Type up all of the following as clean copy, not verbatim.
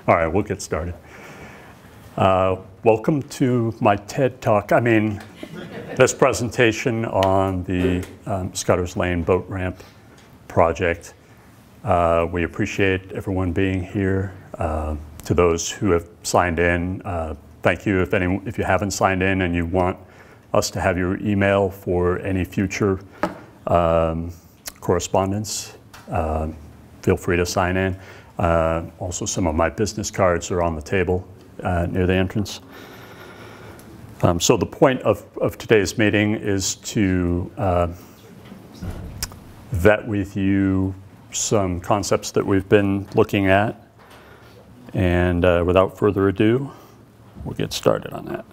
All right, we'll get started. Welcome to my TED Talk. I mean, this presentation on the Scudder's Lane boat ramp project. We appreciate everyone being here. To those who have signed in, thank you. If you haven't signed in and you want us to have your email for any future correspondence, feel free to sign in. Also, some of my business cards are on the table near the entrance. So the point of today's meeting is to vet with you some concepts that we've been looking at. And without further ado, we'll get started on that.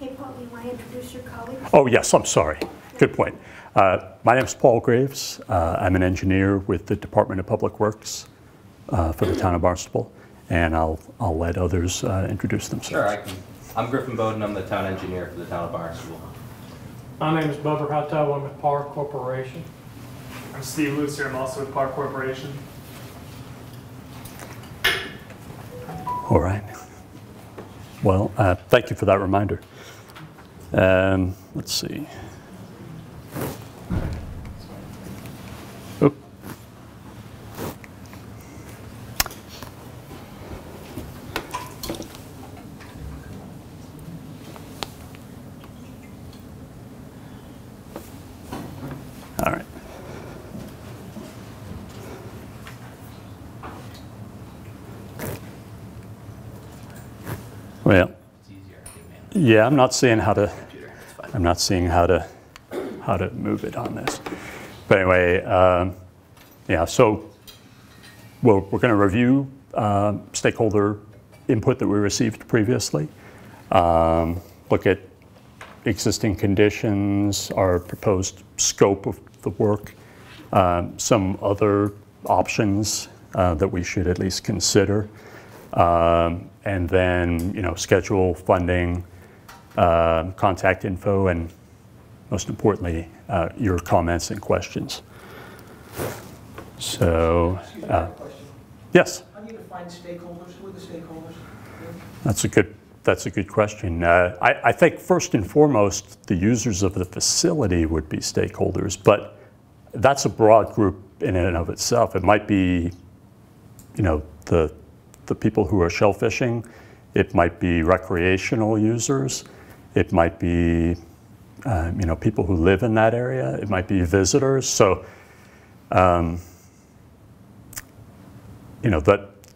Hey, Paul, you want to introduce your colleagues? Oh, yes, I'm sorry. Good point. My name is Paul Graves. I'm an engineer with the Department of Public Works for the town of Barnstable, and I'll let others introduce themselves. Sure, I can. I'm Griffin Bowden. I'm the town engineer for the town of Barnstable. My name is Bubber Hutto. I'm with Park Corporation. I'm Steve Lucer. I'm also with Park Corporation. All right. Well, thank you for that reminder. Let's see. Oop. All right. Well, yeah, I'm not seeing how to move it on this. But anyway, yeah. So we're going to review stakeholder input that we received previously. Look at existing conditions, our proposed scope of the work, some other options that we should at least consider. And then, schedule, funding, contact info, and most importantly, your comments and questions. So, yes. How do you define stakeholders? Who are the stakeholders? That's a good question. I think first and foremost, the users of the facility would be stakeholders, but that's a broad group in and of itself. It might be, the people who are shellfishing. It might be recreational users. It might be, people who live in that area. It might be visitors. So, that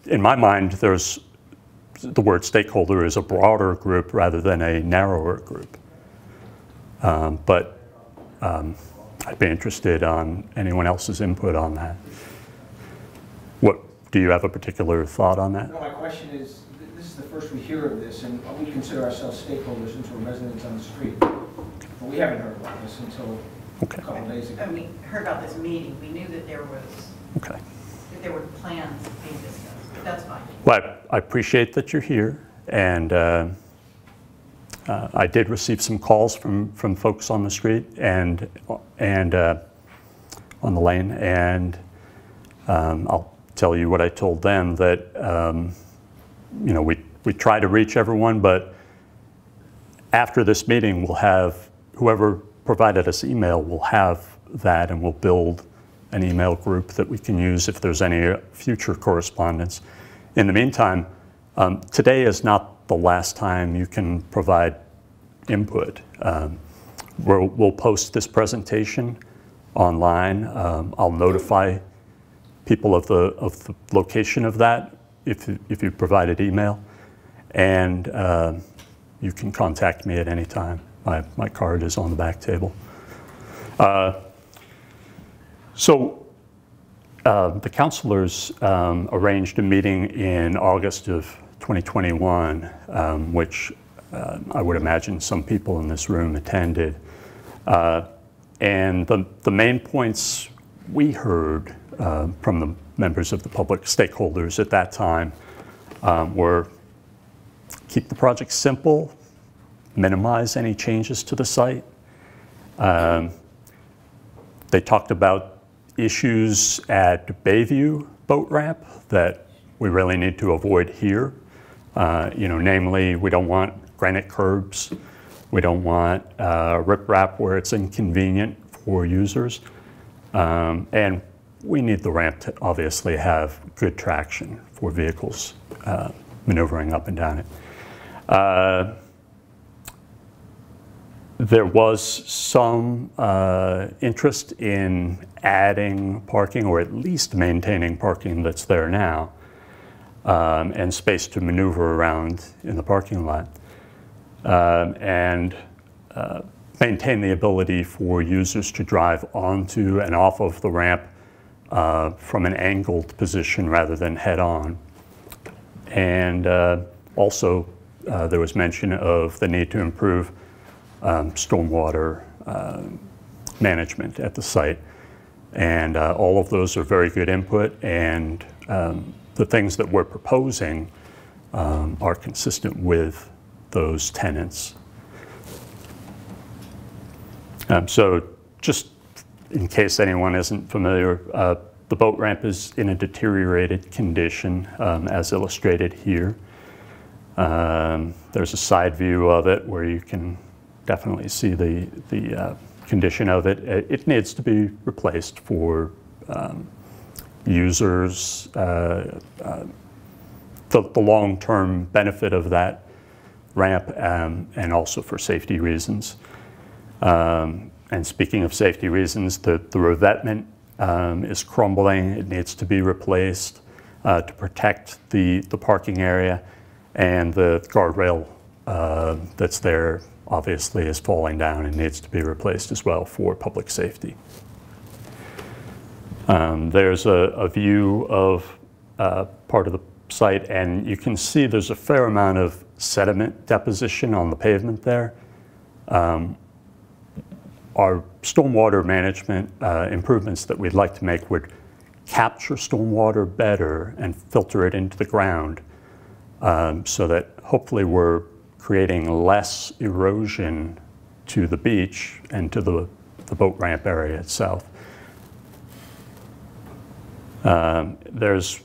in my mind, there's the word stakeholder is a broader group rather than a narrower group. But I'd be interested on anyone else's input on that. Do you have a particular thought on that? No, my question is, this is the first we hear of this, and we consider ourselves stakeholders since we're residents on the street. But we haven't heard about this until a couple of days ago. When we heard about this meeting, we knew that there were plans being discussed, but that's fine. Well, I appreciate that you're here, and I did receive some calls from folks on the street and on the lane, and I'll tell you what I told them, that we try to reach everyone, but after this meeting we'll have whoever provided us email will have that, and we'll build an email group that we can use if there's any future correspondence. In the meantime, today is not the last time you can provide input. We'll post this presentation online. I'll notify people of the location of that if you provided email, and you can contact me at any time. My card is on the back table. So the councilors arranged a meeting in August of 2021, which I would imagine some people in this room attended. And the main points we heard from the members of the public stakeholders at that time were keep the project simple, minimize any changes to the site. They talked about issues at Bayview boat ramp that we really need to avoid here. Namely, we don't want granite curbs. We don't want riprap where it's inconvenient for users. And we need the ramp to obviously have good traction for vehicles maneuvering up and down it. There was some interest in adding parking, or at least maintaining parking that's there now, and space to maneuver around in the parking lot, and maintain the ability for users to drive onto and off of the ramp from an angled position rather than head-on. And also, there was mention of the need to improve stormwater management at the site. And all of those are very good input, and the things that we're proposing are consistent with those tenets. So just in case anyone isn't familiar, the boat ramp is in a deteriorated condition, as illustrated here. There's a side view of it where you can definitely see the condition of it. It needs to be replaced for users, the long-term benefit of that ramp, and also for safety reasons. And speaking of safety reasons, the revetment is crumbling. It needs to be replaced to protect the parking area, and the guardrail that's there obviously is falling down and needs to be replaced as well for public safety. There's a view of part of the site, and you can see there's a fair amount of sediment deposition on the pavement there. Our stormwater management improvements that we'd like to make would capture stormwater better and filter it into the ground, so that hopefully we're creating less erosion to the beach and to the boat ramp area itself. There's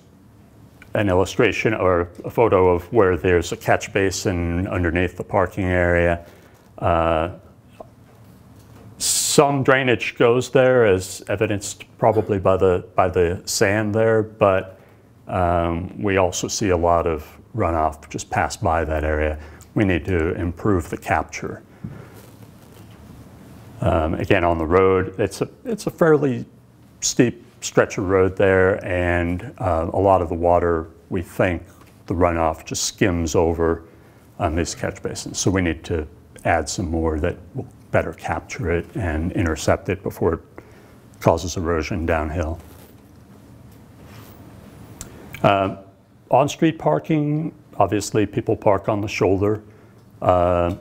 an illustration or a photo of where there's a catch basin underneath the parking area. Some drainage goes there, as evidenced probably by the sand there, but we also see a lot of runoff just pass by that area. We need to improve the capture. Again, on the road, it's a fairly steep stretch of road there, and a lot of the water, we think, the runoff just skims over these catch basins. So we need to add some more that will better capture it and intercept it before it causes erosion downhill. On-street parking, obviously people park on the shoulder, and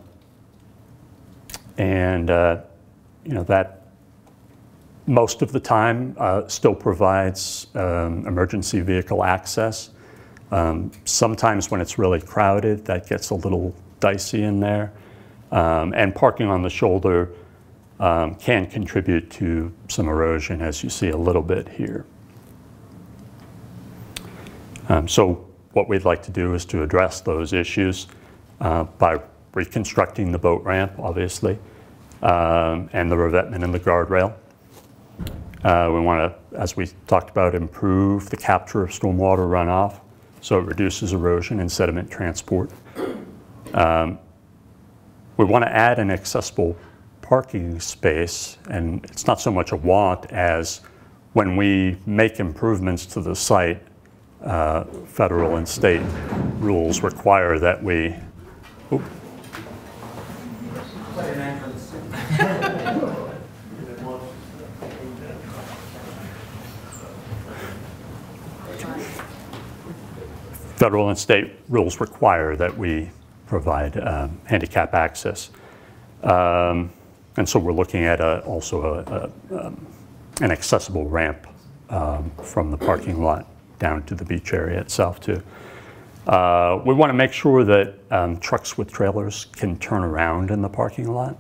that most of the time still provides emergency vehicle access. Sometimes when it's really crowded, that gets a little dicey in there. And parking on the shoulder can contribute to some erosion, as you see a little bit here. So what we'd like to do is to address those issues by reconstructing the boat ramp, obviously, and the revetment and the guardrail. We want to, as we talked about, improve the capture of stormwater runoff so it reduces erosion and sediment transport. We want to add an accessible parking space, and it's not so much a want as when we make improvements to the site, federal and state rules require that we... Federal and state rules require that we provide handicap access. And so we're looking at also an accessible ramp from the parking lot down to the beach area itself too. We want to make sure that trucks with trailers can turn around in the parking lot.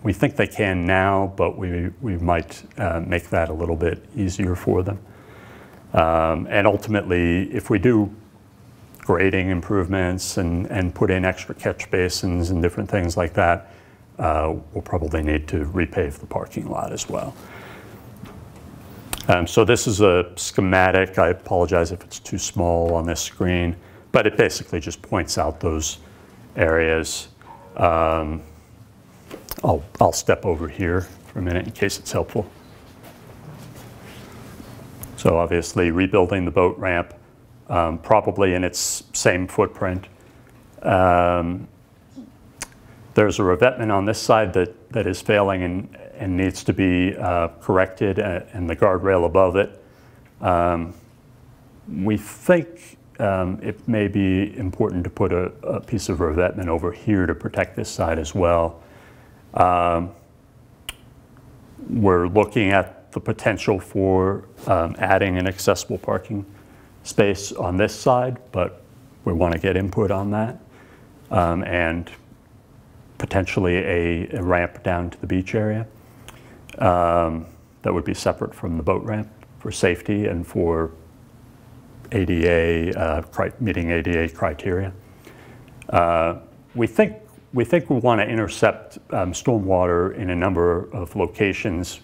We think they can now, but we might make that a little bit easier for them. And ultimately, if we do grading improvements and put in extra catch basins and different things like that, we'll probably need to repave the parking lot as well. So this is a schematic. I apologize if it's too small on this screen, but it basically just points out those areas. I'll step over here for a minute in case it's helpful. So obviously rebuilding the boat ramp, probably in its same footprint. There's a revetment on this side that is failing and needs to be corrected, and the guardrail above it. We think it may be important to put a piece of revetment over here to protect this side as well. We're looking at the potential for adding an accessible parking space on this side, but we want to get input on that. And potentially a ramp down to the beach area that would be separate from the boat ramp for safety and for ADA, meeting ADA criteria. We think we want to intercept stormwater in a number of locations,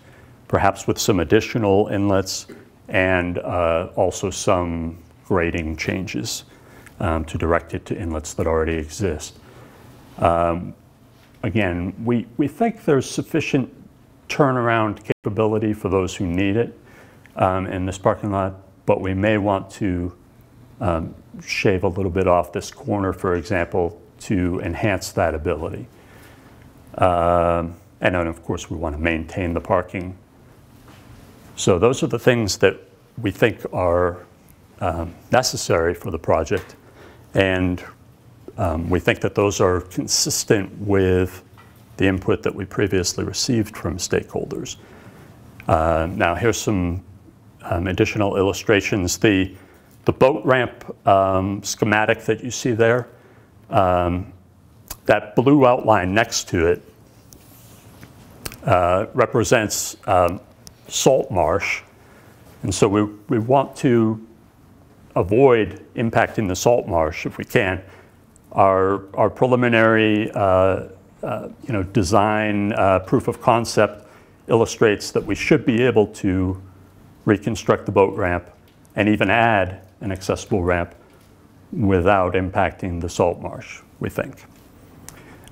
perhaps with some additional inlets and also some grading changes to direct it to inlets that already exist. Again, we think there's sufficient turnaround capability for those who need it in this parking lot, but we may want to shave a little bit off this corner, for example, to enhance that ability. And then, of course, we want to maintain the parking. So those are the things that we think are necessary for the project. And we think that those are consistent with the input that we previously received from stakeholders. Now, here's some additional illustrations. The boat ramp schematic that you see there, that blue outline next to it represents salt marsh. And so we want to avoid impacting the salt marsh if we can. Our preliminary design proof of concept illustrates that we should be able to reconstruct the boat ramp and even add an accessible ramp without impacting the salt marsh, we think.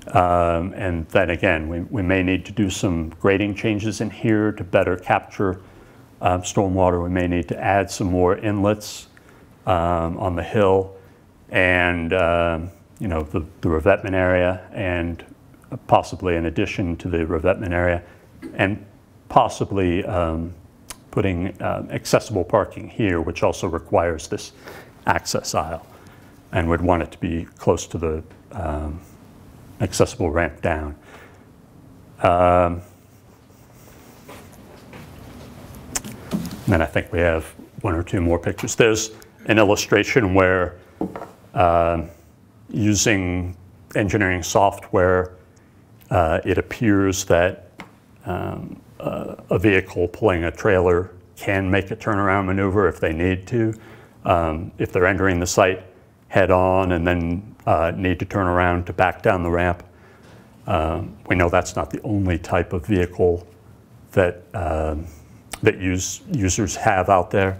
And then again, we may need to do some grading changes in here to better capture stormwater. We may need to add some more inlets on the hill and the revetment area, and possibly in addition to the revetment area, and possibly putting accessible parking here, which also requires this access aisle, and would want it to be close to the accessible ramp down. And then I think we have one or two more pictures. There's an illustration where using engineering software, it appears that a vehicle pulling a trailer can make a turnaround maneuver if they need to. If they're entering the site head on and then need to turn around to back down the ramp. We know that's not the only type of vehicle that users have out there,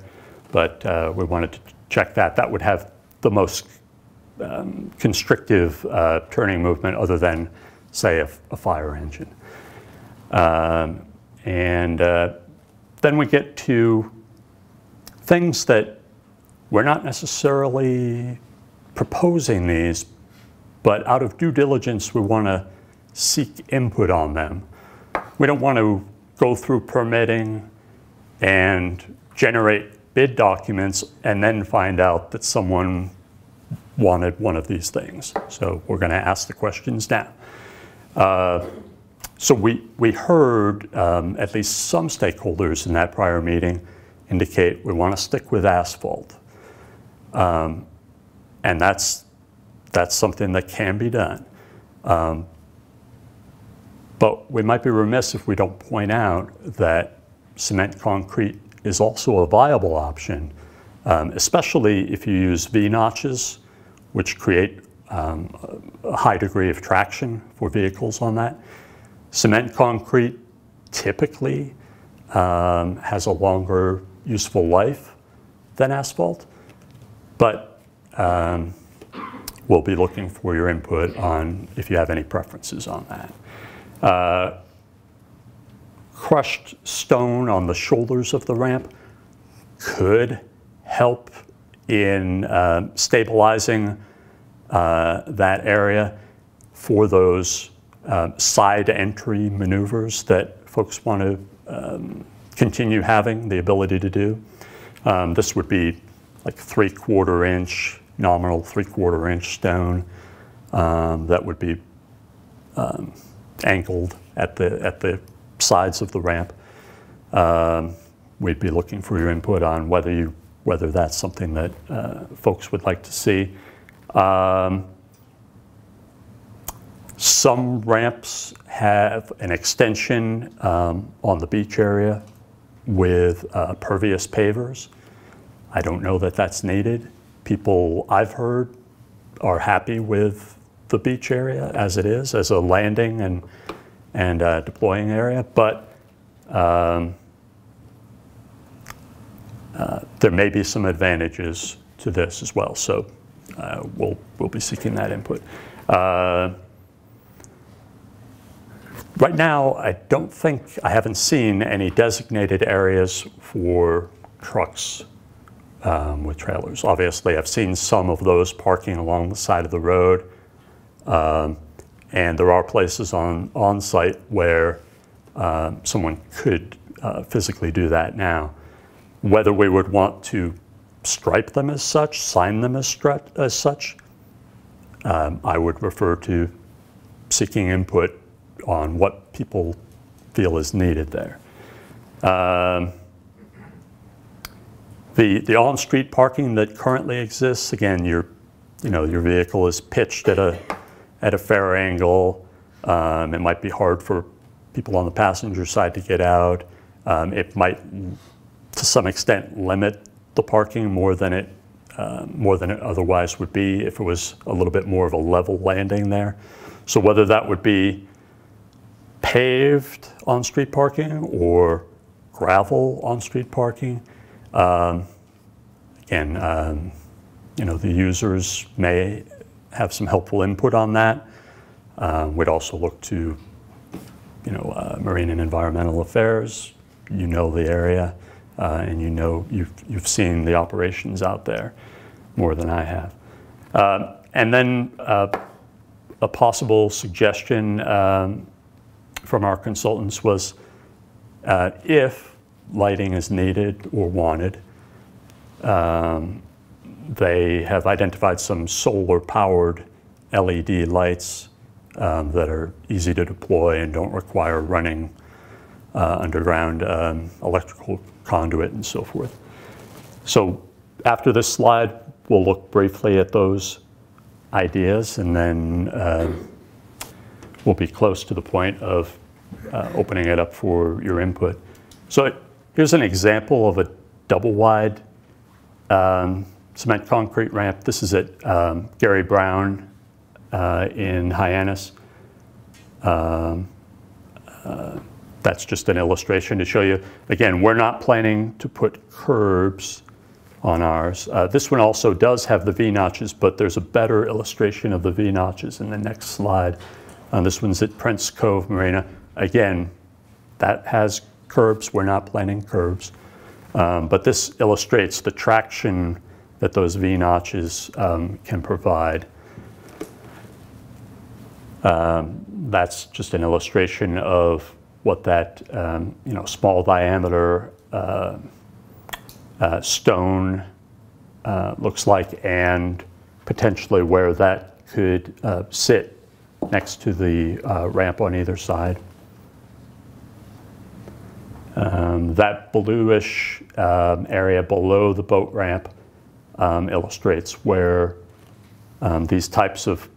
but we wanted to check that. That would have the most constrictive turning movement other than, say, a fire engine. And then we get to things that we're not necessarily proposing these, but out of due diligence, we want to seek input on them. We don't want to go through permitting and generate bid documents and then find out that someone wanted one of these things. So we're going to ask the questions now. So we heard at least some stakeholders in that prior meeting indicate we want to stick with asphalt. And that's something that can be done. But we might be remiss if we don't point out that cement concrete is also a viable option especially if you use V-notches, which create a high degree of traction for vehicles on that. Cement concrete typically has a longer useful life than asphalt, but we'll be looking for your input on if you have any preferences on that. Crushed stone on the shoulders of the ramp could help in stabilizing that area for those side entry maneuvers that folks want to continue having the ability to do. This would be like 3/4 inch, nominal 3/4 inch stone that would be angled at the sides of the ramp. We'd be looking for your input on whether that's something that folks would like to see. Some ramps have an extension on the beach area with pervious pavers. I don't know that that's needed. People I've heard are happy with the beach area as it is, as a landing and deploying area, but there may be some advantages to this as well. So we'll be seeking that input. Right now, I haven't seen any designated areas for trucks with trailers. Obviously, I've seen some of those parking along the side of the road, and there are places on site where someone could physically do that now. Whether we would want to stripe them as such, sign them as such, I would refer to seeking input on what people feel is needed there. The on-street parking that currently exists, again, your vehicle is pitched at a fair angle. It might be hard for people on the passenger side to get out. It might, to some extent, limit the parking more than it otherwise would be if it was a little bit more of a level landing there. So whether that would be paved on-street parking or gravel on-street parking, again, the users may have some helpful input on that. We'd also look to, Marine and Environmental Affairs. You know the area, and you've seen the operations out there more than I have. And then a possible suggestion from our consultants was if lighting is needed or wanted, they have identified some solar-powered LED lights that are easy to deploy and don't require running underground electrical conduit and so forth. So after this slide, we'll look briefly at those ideas, and then we'll be close to the point of opening it up for your input. So here's an example of a double-wide cement concrete ramp. This is at Gary Brown in Hyannis. That's just an illustration to show you. Again, we're not planning to put curbs on ours. This one also does have the V-notches, but there's a better illustration of the V-notches in the next slide. This one's at Prince Cove Marina. Again, that has curbs. We're not planning curbs. But this illustrates the traction that those V-notches can provide. That's just an illustration of what that small diameter stone looks like, and potentially where that could sit next to the ramp on either side. That bluish area below the boat ramp illustrates where these types of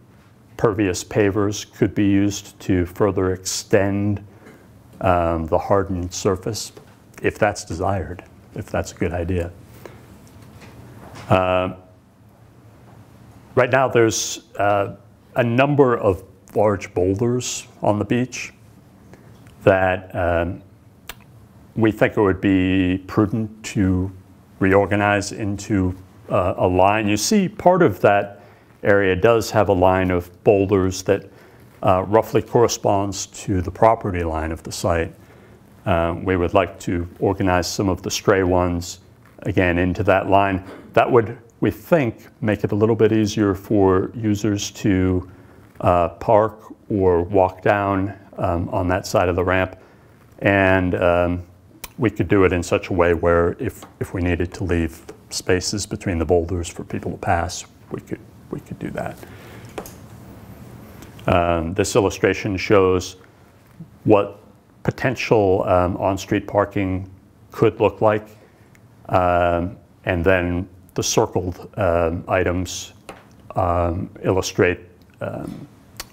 pervious pavers could be used to further extend the hardened surface, if that's desired, if that's a good idea. Right now, there's a number of large boulders on the beach that we think it would be prudent to reorganize into a line. You see part of that area does have a line of boulders that roughly corresponds to the property line of the site. We would like to organize some of the stray ones again into that line. That would, we think, make it a little bit easier for users to park or walk down on that side of the ramp. And we could do it in such a way where if we needed to leave spaces between the boulders for people to pass, we could do that. This illustration shows what potential on-street parking could look like. And then the circled items illustrate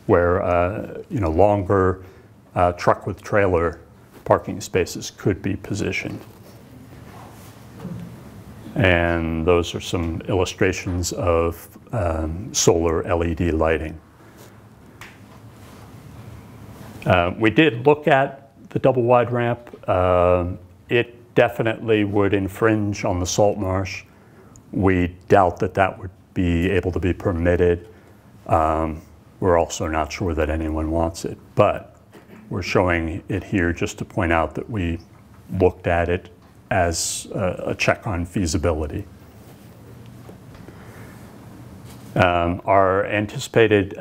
where longer truck with trailer parking spaces could be positioned. And those are some illustrations of solar LED lighting. We did look at the double wide ramp. It definitely would infringe on the salt marsh. We doubt that that would be able to be permitted. We're also not sure that anyone wants it, but we're showing it here just to point out that we looked at it as a check on feasibility. Our anticipated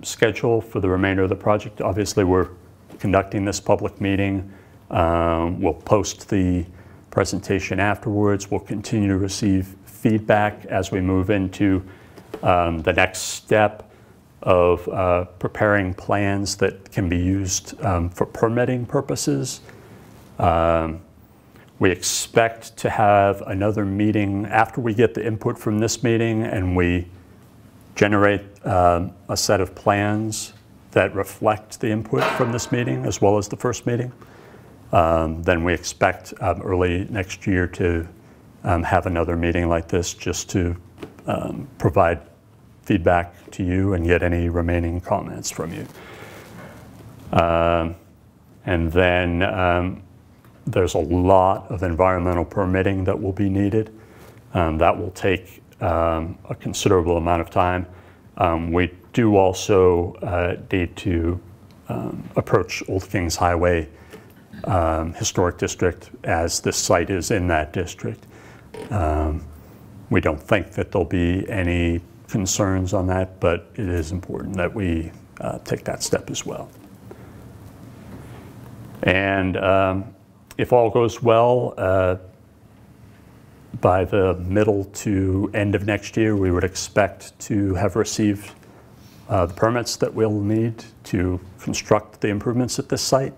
schedule for the remainder of the project, obviously we're conducting this public meeting. We'll post the presentation afterwards. We'll continue to receive feedback as we move into the next step of preparing plans that can be used for permitting purposes. We expect to have another meeting after we get the input from this meeting and we generate a set of plans that reflect the input from this meeting as well as the first meeting. Then we expect early next year to have another meeting like this just to provide feedback to you and get any remaining comments from you. And then there's a lot of environmental permitting that will be needed. That will take a considerable amount of time. We do also need to approach Old Kings Highway Historic District as this site is in that district. We don't think that there'll be any concerns on that, but it is important that we take that step as well. And if all goes well, by the middle to end of next year, we would expect to have received the permits that we'll need to construct the improvements at this site.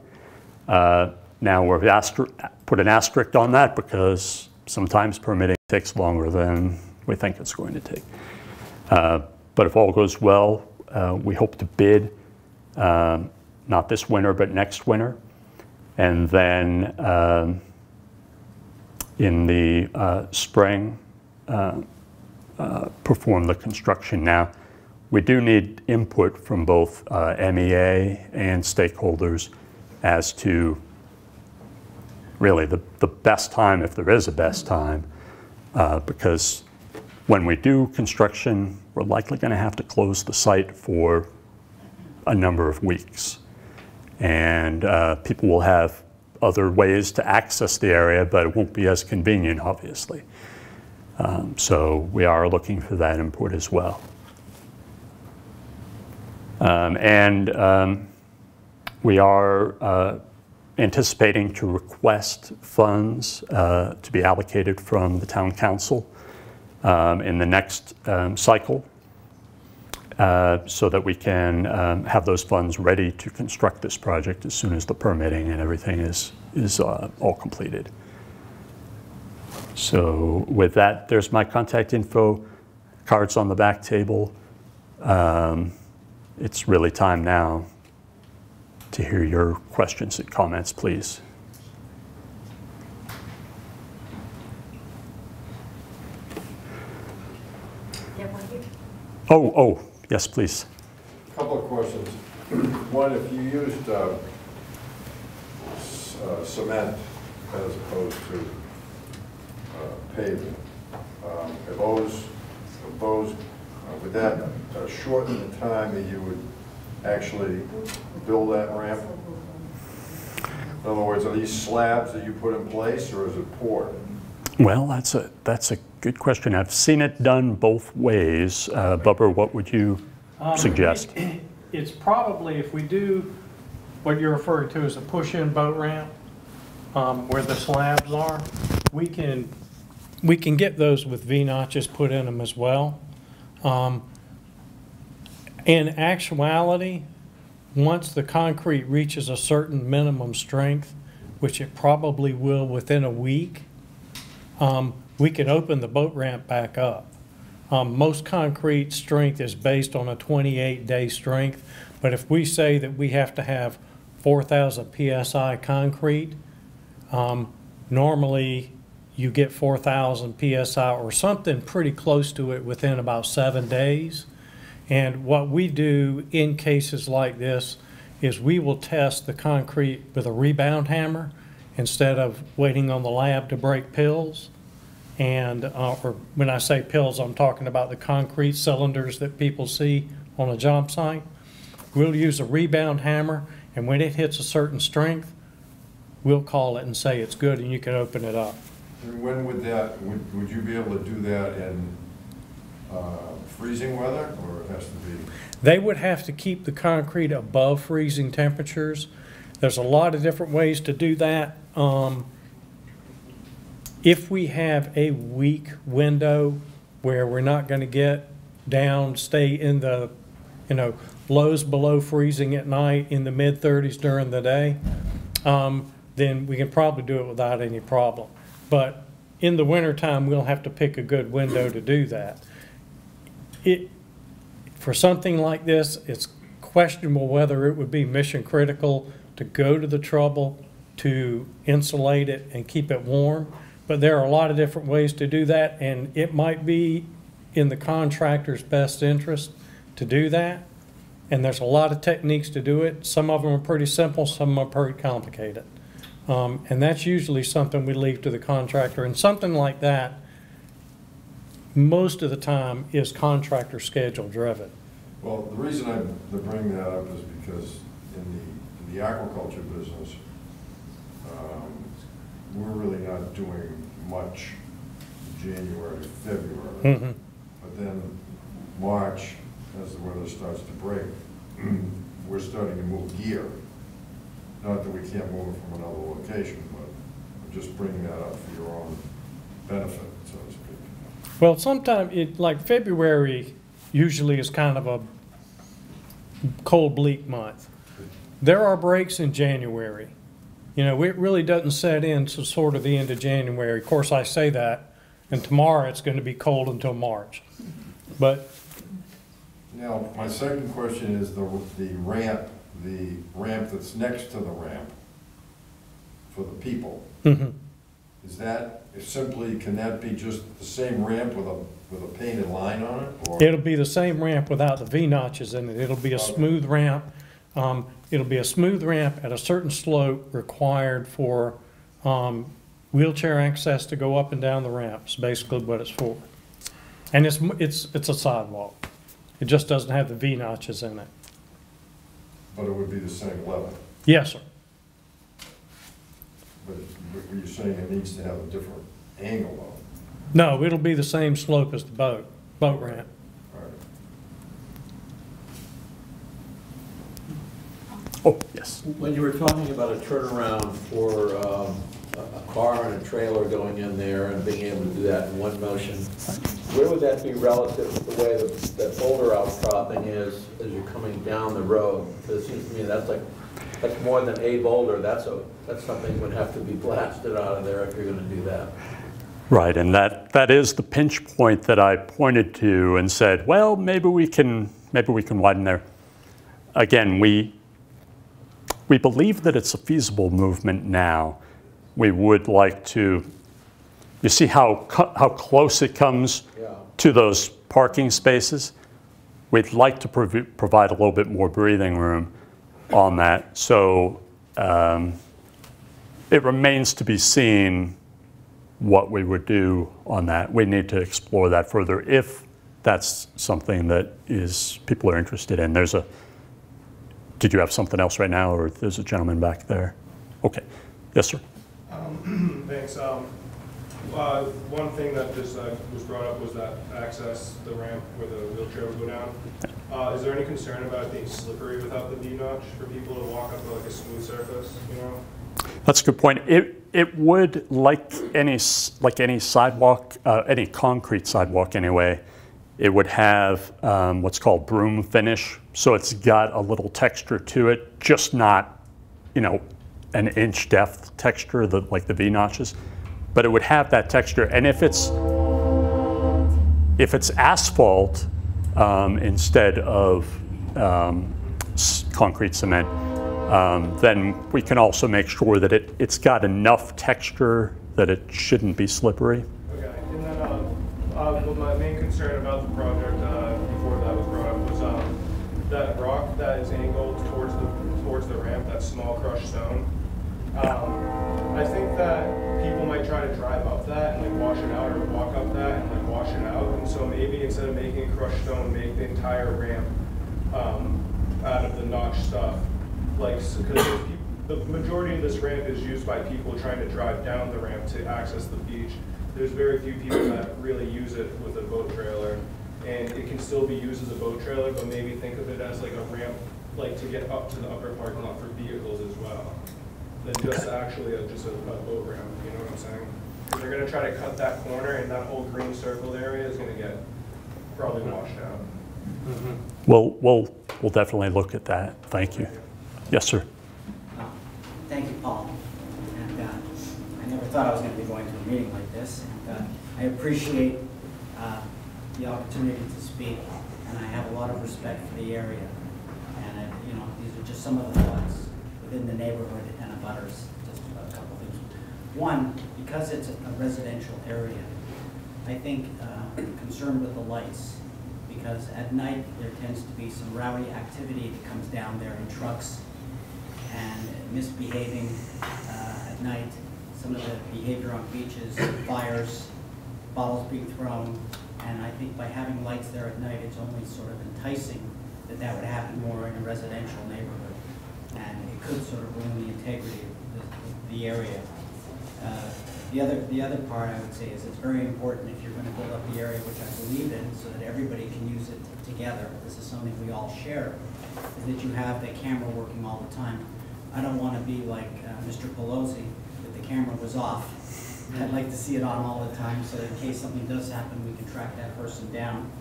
Now we've put an asterisk on that because sometimes permitting takes longer than we think it's going to take. But if all goes well, we hope to bid not this winter, but next winter. And then in the spring, perform the construction. Now, we do need input from both MEA and stakeholders as to really the best time, if there is a best time, because when we do construction, we're likely going to have to close the site for a number of weeks. And people will have other ways to access the area, but it won't be as convenient, obviously. So we are looking for that input as well. We are anticipating to request funds to be allocated from the town council in the next cycle so that we can have those funds ready to construct this project as soon as the permitting and everything is all completed. So with that, there's my contact info, cards on the back table. It's really time now to hear your questions and comments, please. Oh, yes, please. Couple of questions. One, if you used cement as opposed to pavement, would that shorten the time that you would actually build that ramp? In other words, are these slabs that you put in place, or is it poured? Well, that's a good question. I've seen it done both ways. Bubba, what would you suggest? It's probably, if we do what you're referring to as a push-in boat ramp, where the slabs are, we can get those with V-notches put in them as well. In actuality, once the concrete reaches a certain minimum strength, which it probably will within a week, we can open the boat ramp back up. Most concrete strength is based on a 28-day strength, but if we say that we have to have 4,000 PSI concrete, normally you get 4,000 PSI or something pretty close to it within about 7 days. And what we do in cases like this is we will test the concrete with a rebound hammer instead of waiting on the lab to break pills. And or when I say pills, I'm talking about the concrete cylinders that people see on a job site. We'll use a rebound hammer, and when it hits a certain strength, we'll call it and say it's good, and you can open it up. And when would that, would you be able to do that in freezing weather, or it has to be? They would have to keep the concrete above freezing temperatures. There's a lot of different ways to do that. If we have a weak window where we're not going to get down, stay in the, lows below freezing at night, in the mid-30s during the day, then we can probably do it without any problem. But in the wintertime, we'll have to pick a good window to do that. For something like this, it's questionable whether it would be mission critical to go to the trouble to insulate it and keep it warm. But there are a lot of different ways to do that, and it might be in the contractor's best interest to do that. And there's a lot of techniques to do it. Some of them are pretty simple, some are pretty complicated. And that's usually something we leave to the contractor. And something like that, most of the time, is contractor schedule driven. Well, the reason I bring that up is because in the aquaculture business, we're really not doing much January, February. Mm-hmm. But then March, as the weather starts to break, we're starting to move gear. Not that we can't move it from another location, but I'm just bringing that up for your own benefit, so to speak. Well, sometimes, like February usually is kind of a cold, bleak month. There are breaks in January. It really doesn't set in to sort of the end of January. Of course, I say that, and tomorrow it's going to be cold until March. But now, my second question is the ramp that's next to the ramp for the people. mm-hmm. Is that can that be just the same ramp with a painted line on it? Or? It'll be the same ramp without the V-notches in it. It'll be a smooth ramp. It'll be a smooth ramp at a certain slope required for wheelchair access to go up and down the ramp. Is basically what it's for. And it's a sidewalk. It just doesn't have the V-notches in it. But it would be the same level? Yes, sir. But you're saying it needs to have a different angle though? No, it'll be the same slope as the boat ramp. All right. Oh, yes. When you were talking about a turnaround for a car and a trailer going in there and being able to do that in one motion, where would that be relative to the way that boulder outcropping is as you're coming down the road? Because it seems to me that's more than a boulder. That's something that would have to be blasted out of there if you're going to do that. Right, and that is the pinch point that I pointed to and said, well, maybe we can widen there. Again, we believe that it's a feasible movement now. We would like to, you see how close it comes to those parking spaces? we'd like to provide a little bit more breathing room on that. So it remains to be seen what we would do on that. We need to explore that further if that's something that people are interested in. Did you have something else right now, or there's a gentleman back there? Okay, yes, sir. Thanks. One thing that just was brought up was that access, the ramp where the wheelchair would go down. Is there any concern about it being slippery without the V-notch for people to walk up like a smooth surface, you know? That's a good point. It would, like any sidewalk, any concrete sidewalk anyway, it would have what's called broom finish. So it's got a little texture to it, just not, an inch depth texture, like the V-notches. But it would have that texture. And if it's asphalt instead of concrete cement, then we can also make sure that it's got enough texture that it shouldn't be slippery. Okay, and then well, my main concern about the project before that was brought up was that rock that is angled towards the ramp, that small crushed stone. I think that people might try to drive up that and like wash it out, or walk up that and like wash it out. And so maybe instead of making crushed stone, make the entire ramp out of the notch stuff. Like, because the majority of this ramp is used by people trying to drive down the ramp to access the beach. There's very few people that really use it with a boat trailer, and it can still be used as a boat trailer, but maybe think of it as like a ramp, like to get up to the upper parking lot for vehicles as well, than just actually just a boat ramp. You know what I'm saying? They're going to try to cut that corner, and that whole green circled area is going to get probably washed out. We'll definitely look at that. Thank you. Yes, sir. Thank you, Paul. And I never thought I was going to be going to a meeting like this. And I appreciate the opportunity to speak, and I have a lot of respect for the area. And these are just some of the thoughts within the neighborhood and abutters. Just a couple things. One, because it's a residential area, I think I'm concerned with the lights, because at night there tends to be some rowdy activity that comes down there in trucks and misbehaving at night. Some of the behavior on beaches, fires, bottles being thrown, and I think by having lights there at night, it's only sort of enticing that would happen more in a residential neighborhood, and it could sort of ruin the integrity of the area. The other part I would say is it's very important if you're going to build up the area, which I believe in, so that everybody can use it together. This is something we all share, is that you have the camera working all the time. I don't want to be like Mr. Pelosi, that the camera was off. I'd like to see it on all the time, so that in case something does happen, we can track that person down.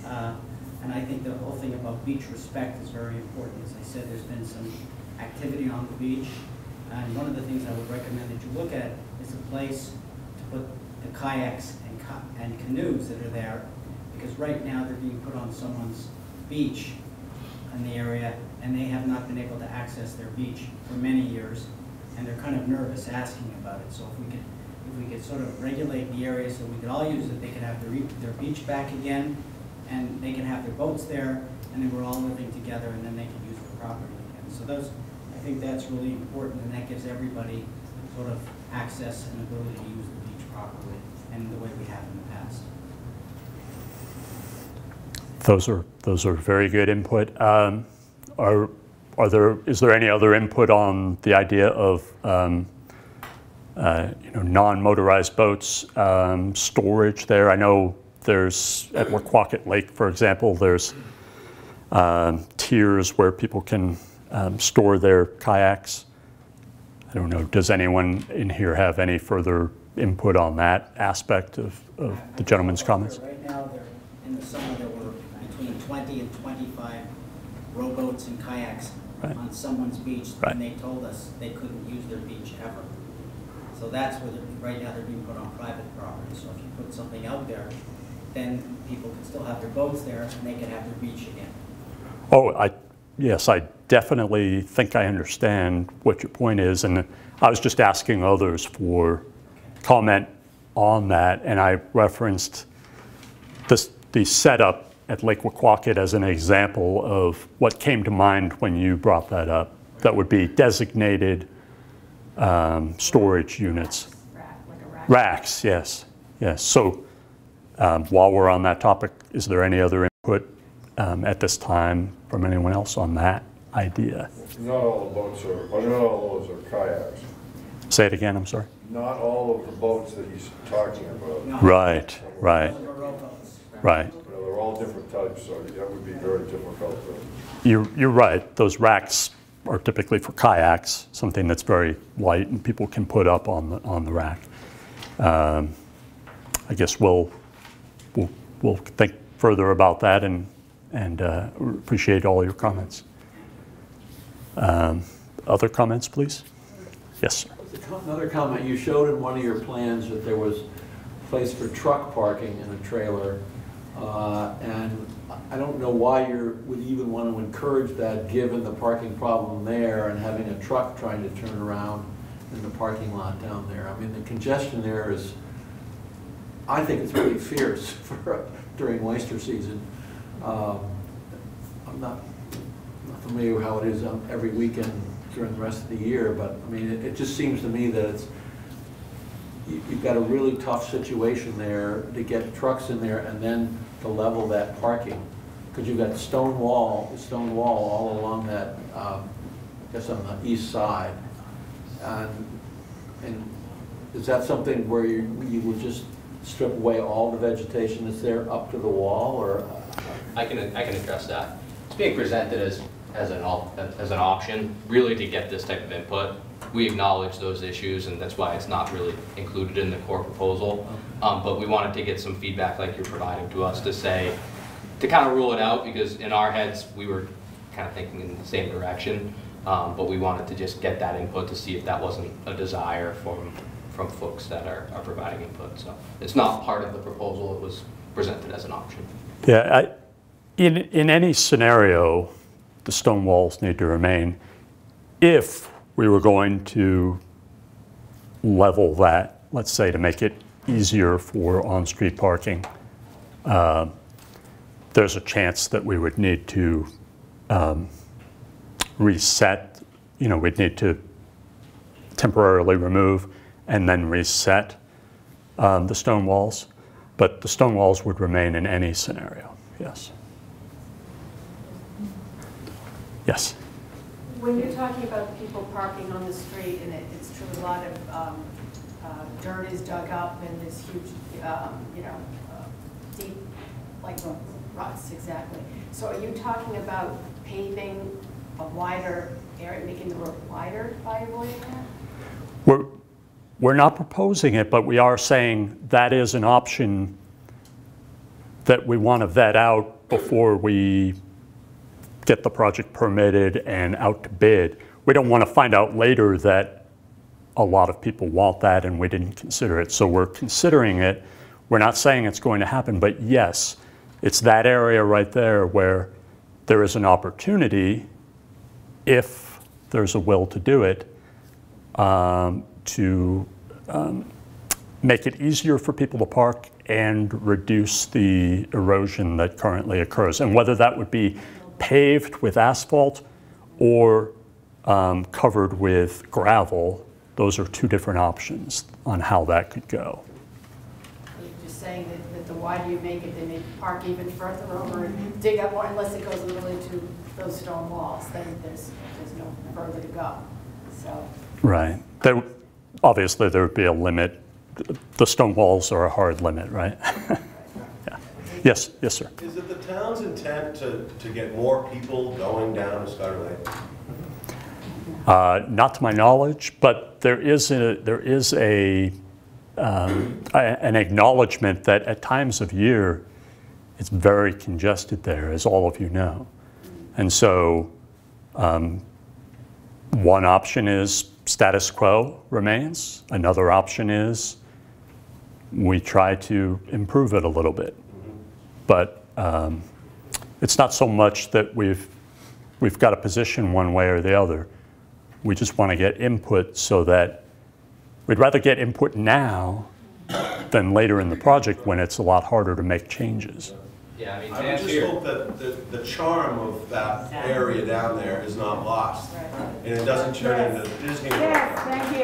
And I think the whole thing about beach respect is very important. As I said, there's been some activity on the beach, and one of the things I would recommend that you look at is a place to put the kayaks and canoes that are there, because right now they're being put on someone's beach in the area, and they have not been able to access their beach for many years, and they're kind of nervous asking about it. So if we could sort of regulate the area so we could all use it, they could have their beach back again, and they can have their boats there, and then we're all living together, and then they can use the property again. So I think that's really important, and that gives everybody sort of access and ability to use the beach properly, and the way we have in the past. Those are very good input. Is there any other input on the idea of non-motorized boats, storage there? I know there's at Waquaket Lake, for example, there's tiers where people can store their kayaks. I don't know, does anyone in here have any further input on that aspect of the gentleman's comments? Right now, in the summer, there were between 20 and 25 rowboats and kayaks on someone's beach, and they told us they couldn't use their beach ever. So that's where right now they're being put on private property. So if you put something out there, then people can still have their boats there, and they can have their beach again. Oh, yes, I definitely think I understand what your point is, and I was just asking others for comment on that, and I referenced the setup at Lake Wequawket as an example of what came to mind when you brought that up. That would be designated storage units. Like a rack. Racks, yes, yes. So while we're on that topic, is there any other input at this time from anyone else on that idea? Not all the boats are, well, not all those are kayaks. Say it again, I'm sorry. Not all of the boats that he's talking about. No. Right, right, Those are rowboats. right. You know, they're all different types, so that would be very difficult to. You're right. Those racks are typically for kayaks, something that's very light and people can put up on the rack. I guess we'll think further about that and appreciate all your comments. Other comments, please? Yes, sir. Another comment, you showed in one of your plans that there was a place for truck parking in a trailer. And I don't know why you would even want to encourage that, given the parking problem there and having a truck trying to turn around in the parking lot down there. I mean, the congestion there is, I think it's pretty fierce during oyster season. I'm not familiar with how it is every weekend during the rest of the year, but I mean, it just seems to me that you've got a really tough situation there to get trucks in there and then to level that parking. Because you've got the stone wall all along that, I guess on the east side. And is that something where you would just strip away all the vegetation that's there up to the wall, or? I can address that. It's being presented as an option, really, to get this type of input. We acknowledge those issues, and that's why it's not really included in the core proposal. But we wanted to get some feedback like you're providing to us to kind of rule it out, because in our heads we were kind of thinking in the same direction. But we wanted to just get that input to see if that wasn't a desire from folks that are providing input. So it's not part of the proposal, it was presented as an option. Yeah, in any scenario, the stone walls need to remain. If we were going to level that, let's say to make it easier for on-street parking, there's a chance that we would need to reset, we'd need to temporarily remove and then reset the stone walls. But the stone walls would remain in any scenario, yes. Yes? When you're talking about people parking on the street, and it's true, a lot of dirt is dug up and there's huge, deep, like ruts, exactly. So are you talking about paving a wider area, making the road wider by avoiding that? We're not proposing it, but we are saying that is an option that we want to vet out before we get the project permitted and out to bid. We don't want to find out later that a lot of people want that and we didn't consider it. So we're considering it. We're not saying it's going to happen, but yes, it's that area right there where there is an opportunity, if there's a will to do it, to make it easier for people to park and reduce the erosion that currently occurs. And whether that would be paved with asphalt or covered with gravel, those are two different options on how that could go. You're just saying that the wider you make it, they may park even further over and dig up more, unless it goes a little into those stone walls, then there's no further to go. So. Right. Obviously, there would be a limit. The stone walls are a hard limit, right? Yeah. Yes, sir. Is it the town's intent to get more people going down to Scudder Lake? Not to my knowledge, but there is an acknowledgement that at times of year it's very congested there, as all of you know. And so one option is status quo remains. Another option is we try to improve it a little bit. But it's not so much that we've got a position one way or the other. We just want to get input, so that we'd rather get input now than later in the project when it's a lot harder to make changes. Yeah, I mean, to I would answer just your- hope that the charm of that area down there is not lost, Right. and it doesn't turn into Disney World. Yes, thank you.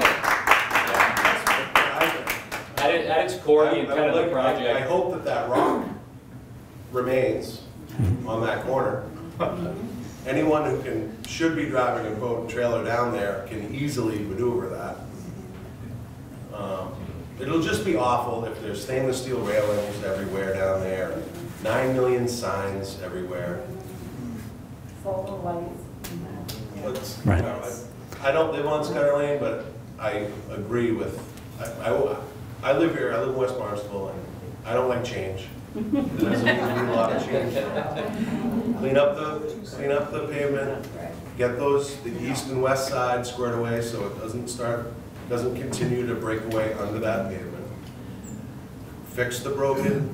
At its core, the intent of the I project. hope that that rock remains on that corner. Anyone who should be driving a boat and trailer down there can easily maneuver that. It'll just be awful if there's stainless steel railings everywhere down there, 9 million signs everywhere. Solar lights. But, Right. you know, I don't live on Scudder Lane, but I agree with, I live here, I live in West Barnstable, and I don't like change. It doesn't mean we need a lot of change. Clean up the pavement, get the east and west side squared away so it doesn't continue to break away under that pavement. Fix the broken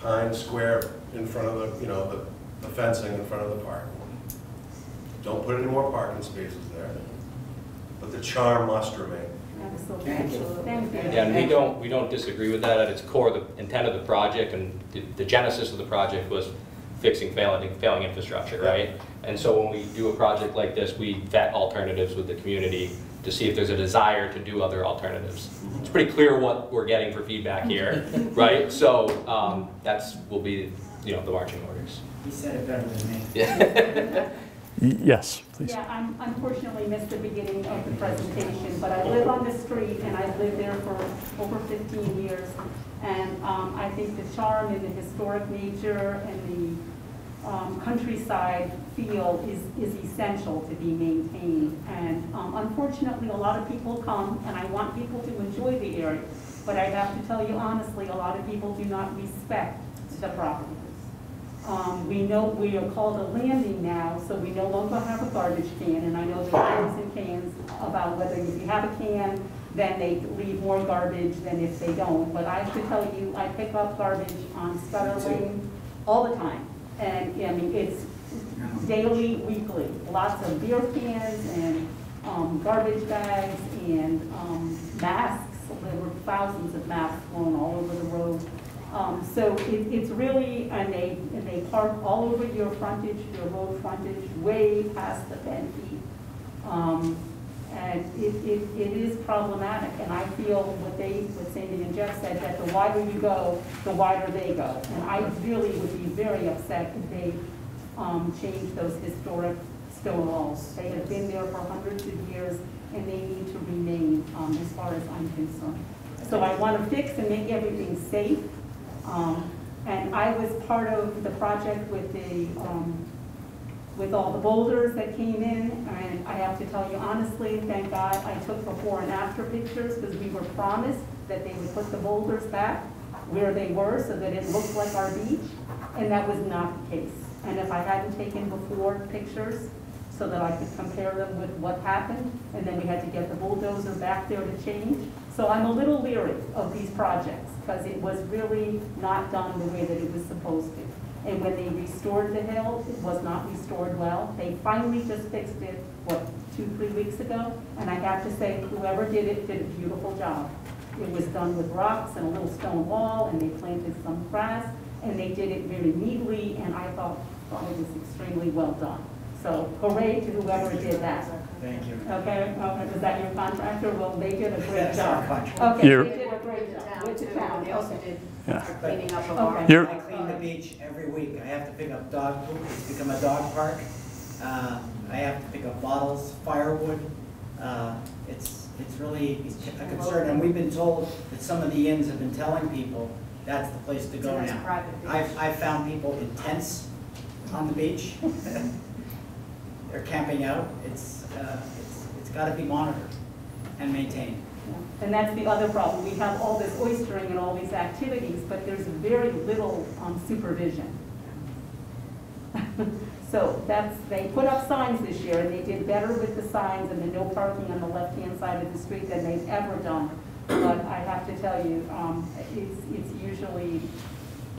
pine square in front of the fencing in front of the park. Don't put any more parking spaces there, but the charm must remain. Absolutely. Thank you. Yeah, and we don't disagree with that. At its core, the intent of the project and the genesis of the project was fixing failing infrastructure, right? And so when we do a project like this, we vet alternatives with the community to see if there's a desire to do other alternatives. It's pretty clear what we're getting for feedback here, right? So will be the marching orders. He said it better than me. Yeah. Yes, please. Yeah, I unfortunately missed the beginning of the presentation, but I live on the street and I've lived there for over 15 years. And I think the charm and the historic nature and the countryside feel is essential to be maintained. And unfortunately, a lot of people come, and I want people to enjoy the area, but I have to tell you honestly, a lot of people do not respect the property. We know we are called a landing now, so we no longer have a garbage can, and I know there's pros and cans about whether if you have a can, then they leave more garbage than if they don't. But I have to tell you, I pick up garbage on Scudder Lane all the time. And I mean, it's daily, weekly. Lots of beer cans and garbage bags and masks. There were thousands of masks thrown all over the road. So it's really, and they park all over your frontage, your road frontage, way past the 10 feet. And it is problematic, and I feel what Sandy and Jeff said, that the wider you go, the wider they go. And I really would be very upset if they change those historic stone walls. They have been there for hundreds of years, and they need to remain, as far as I'm concerned. So I want to fix and make everything safe. And I was part of the project with all the boulders that came in, and I have to tell you honestly, thank God I took before and after pictures, because we were promised that they would put the boulders back where they were so that it looked like our beach, and that was not the case. And if I hadn't taken before pictures so that I could compare them with what happened, and then we had to get the bulldozer back there to change. So I'm a little leery of these projects, because it was really not done the way that it was supposed to. And when they restored the hill, it was not restored well. They finally just fixed it, 2-3 weeks ago? And I have to say, whoever did it did a beautiful job. It was done with rocks and a little stone wall, and they planted some grass, and they did it very neatly, and I thought it was extremely well done. So hooray to whoever did that. Thank you. Okay, was that your contractor? Well, they did a great That's our job. contractor. Okay, You're- they did a great job with the town. They also Okay. did Yeah. cleaning up of Okay. our. You're- I clean the beach every week. I have to pick up dog poop. It's become a dog park. I have to pick up bottles, firewood. It's really a concern, and we've been told that some of the inns have been telling people that's the place to go It's a nice now. private beach. I've found people in tents on the beach. They're camping out. It's got to be monitored and maintained. And that's the other problem. We have all this oystering and all these activities, but there's very little supervision. So they put up signs this year, and they did better with the signs and the no parking on the left-hand side of the street than they've ever done. But I have to tell you, it's usually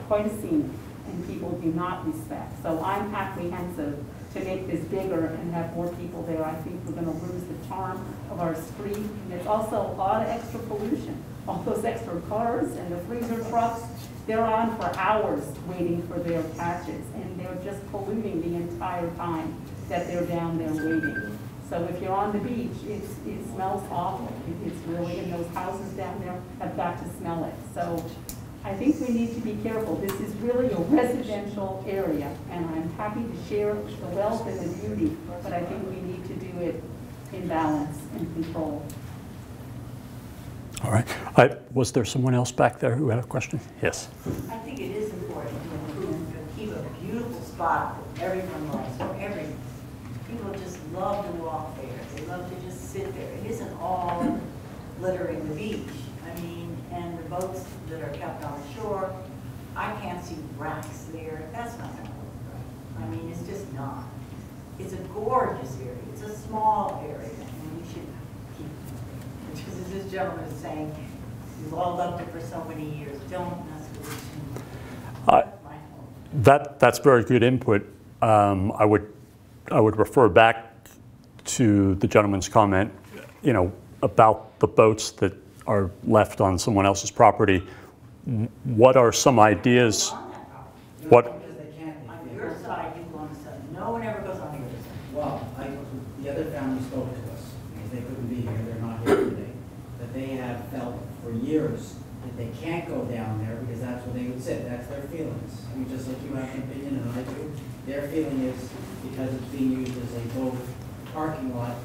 quite a scene, and people do not respect. So I'm apprehensive to make this bigger and have more people there. I think we're going to lose the charm of our street. And there's also a lot of extra pollution. All those extra cars and the freezer trucks they're on for hours waiting for their catches, and they're just polluting the entire time that they're down there waiting. So if you're on the beach, it smells awful. It's really, and those houses down there have got to smell it. So I think we need to be careful. This is really a residential area, and I'm happy to share the wealth and the beauty, but I think we need to do it in balance and control. All right. Was there someone else back there who had a question? Yes. I think it is important to keep a beautiful spot that everyone likes, where people just love to walk there. They love to just sit there. It isn't all littering the beach. I mean, and the boats that are kept on the shore, I can't see racks there. That's not going to work right. I mean, it's just not. It's a gorgeous area. It's a small area, and we should keep it. Just as this gentleman is saying, we've all loved it for so many years. Don't mess with it too much. That's my hope. That's very good input. I would refer back to the gentleman's comment, you know, about the boats that are left on someone else's property. What are some ideas? What? On your side, you go on the side. No one ever goes on the other side. Well, the other family spoke to us, because they couldn't be here, they're not here today, that they have felt for years that they can't go down there because that's where they would sit, that's their feelings. I mean, just like you have an opinion and I do, their feeling is because it's being used as a boat parking lot,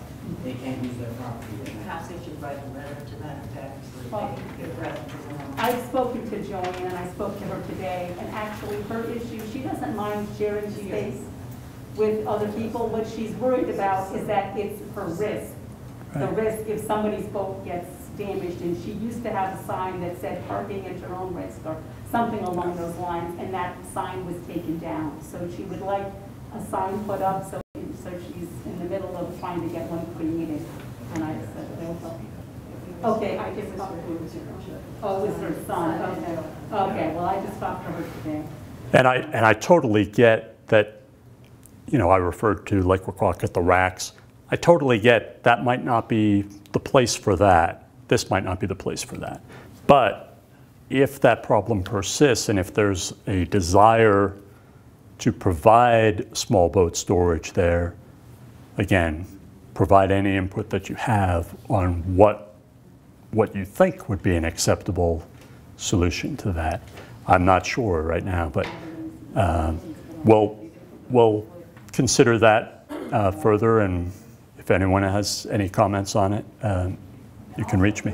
they can't use their property there. Perhaps they should write a letter to that effect, so that they can get present to them. I've spoken to Joanne, and I spoke to her today, and actually her issue, she doesn't mind sharing space with other people. What she's worried about is that it's her risk. The risk if somebody's boat gets damaged, and she used to have a sign that said parking at your own risk or something along those lines, and that sign was taken down. So she would like a sign put up, so she's in the middle of trying to get one created. And I said, okay, I just talked to her. Oh, it was her son, okay. Okay, well, I just talked to her today. And I totally get that, you know, I referred to Lake Wequaquet, the racks. I totally get that might not be the place for that. This might not be the place for that. But if that problem persists and if there's a desire to provide small boat storage there, again, provide any input that you have on what you think would be an acceptable solution to that. I'm not sure right now, but we'll consider that further, and if anyone has any comments on it, you can reach me.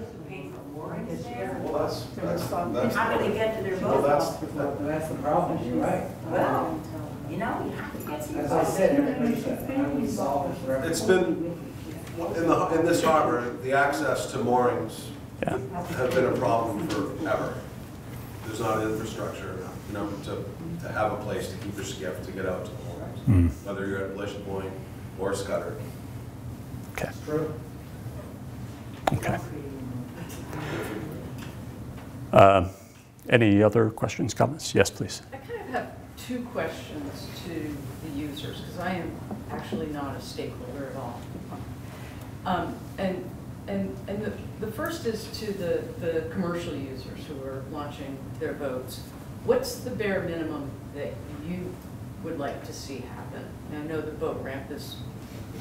Well, that's. How do they get to their Well, boat? That's the problem, you're right. Well, you know, you have to get to your As I boat. said, everybody said, how do we solve it for everybody? It's been, in this harbor, the access to moorings Yeah. have been a problem forever. There's not infrastructure, you know, to have a place to keep your skiff to get out to the moorings, whether you're at Glacier Point or Scudder. Okay. It's true. Okay. Any other questions, comments? Yes, please. I kind of have two questions to the users, because I am actually not a stakeholder at all. And the first is to the commercial users who are launching their boats. What's the bare minimum that you would like to see happen? And I know the boat ramp is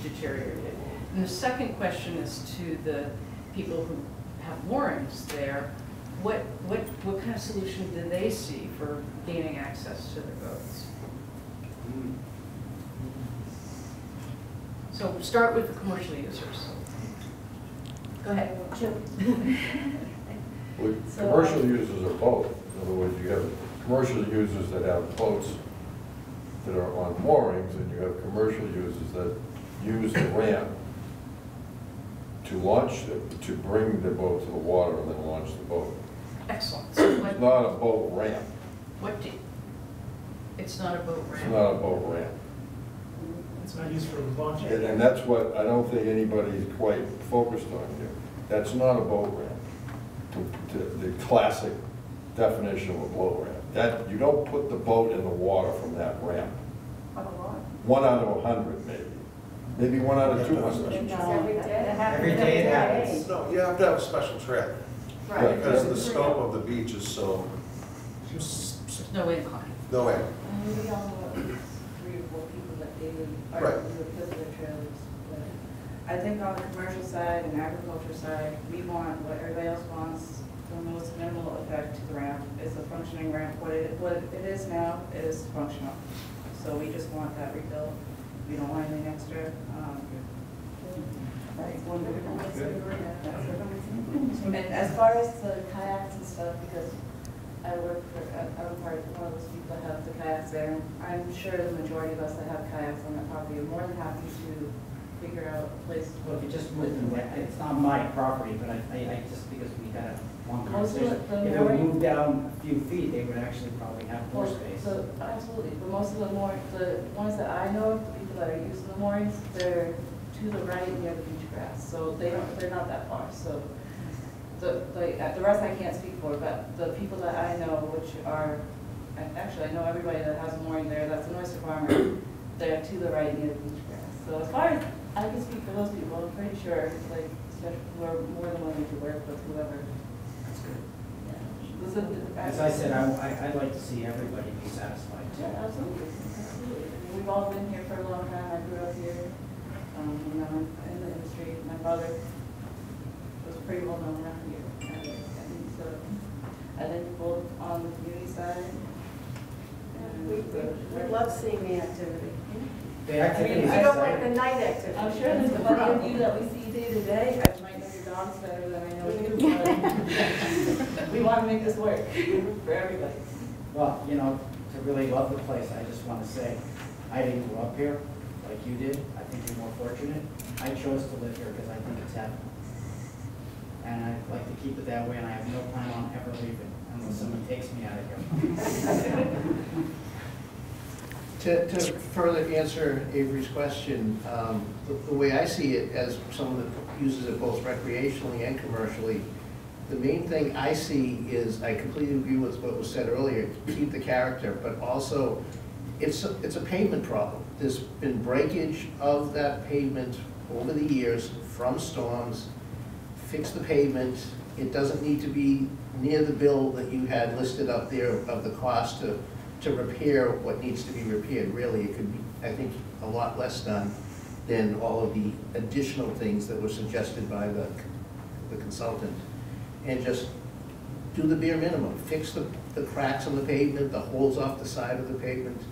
deteriorated. And the second question is to the people who have moorings there. What kind of solution do they see for gaining access to their boats? So start with the commercial users. Go ahead. Well, commercial users are both. In other words, you have commercial users that have boats that are on moorings, and you have commercial users that use the ramp to launch, to bring the boat to the water and then launch the boat. Excellent. So It's not a boat ramp. It's not a boat ramp? It's not a boat ramp. It's not used for launching. And that's what I don't think anybody's quite focused on here. That's not a boat ramp, to the classic definition of a boat ramp. That, you don't put the boat in the water from that ramp. 1 out of 100, maybe. Maybe 1 out of 200. Every day it happens. No, you have to have a special trailer. Right. Because the scope of the beach is so There's no incline. No way. And we all know at least 3 or 4 people that daily are Right. because of their trailers. But I think on the commercial side and agriculture side, we want what everybody else wants, the most minimal effect to the ramp. It's a functioning ramp. What it is now, it is functional. So we just want that rebuilt. We don't want anything extra. That's one big one. And as far as the kayaks and stuff, because I'm part of one of those people that have the kayaks there. I'm sure the majority of us that have kayaks on that property are more than happy to figure out a place. Well, if you just moved them, it's not my property, but I just, because we had a long Most of conversation. the If it would mooring- move down a few feet, they would actually probably have more space. So, absolutely, but most of the ones that I know, the people that are using the moorings, they're to the right near the beach grass, so they're not that far, so. The rest I can't speak for, but the people that I know, which are, actually, I know everybody that has a mooring there, that's an oyster farmer, they're to the right near the beach grass. So as far as I can speak for those people, I'm pretty sure, like, we're more than willing to work with whoever. That's good. Yeah. As I said, I'd like to see everybody be satisfied too. Yeah, absolutely, absolutely. I mean, we've all been here for a long time, I grew up here, you know, in the industry, my brother was pretty well known around here. And so I think both on the community side. We love seeing the activity. The activity is I don't like exciting. the night activity. I'm sure there's a lot of you that we see day to day. I might know your dogs better than I know you, but we want to make this work for everybody. Well, you know, to really love the place, I just want to say, I didn't grow up here like you did. I think you're more fortunate. I chose to live here because I think it's heaven. And I'd like to keep it that way, and I have no plan on ever leaving unless someone takes me out of here. To further answer Avery's question, the way I see it as someone that uses it both recreationally and commercially, the main thing I see is, I completely agree with what was said earlier, keep the character, but also it's a pavement problem. There's been breakage of that pavement over the years from storms. Fix the pavement. It doesn't need to be near the bill that you had listed up there of the cost to repair what needs to be repaired. Really, it could be, I think, a lot less done than all of the additional things that were suggested by the consultant. And just do the bare minimum. Fix the cracks on the pavement, the holes off the side of the pavement,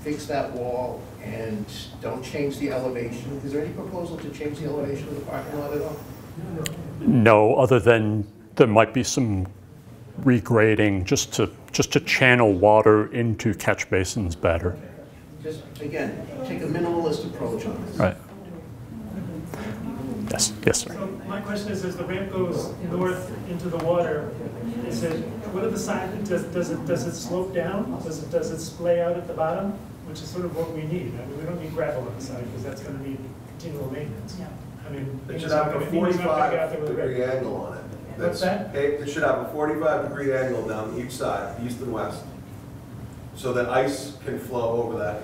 fix that wall, and don't change the elevation. Is there any proposal to change the elevation of the parking lot at all? No, other than there might be some regrading just to channel water into catch basins better. Just, again, take a minimalist approach on this. Right. Yes, sir. So my question is, as the ramp goes north into the water, what are the signs, does it slope down? Does it splay out at the bottom? Which is sort of what we need. I mean, we don't need gravel on the side because that's going to need continual maintenance. Yeah. I mean, It should have a 45-degree angle on it. What's that? It should have a 45-degree angle down each side, east and west, so that ice can flow over that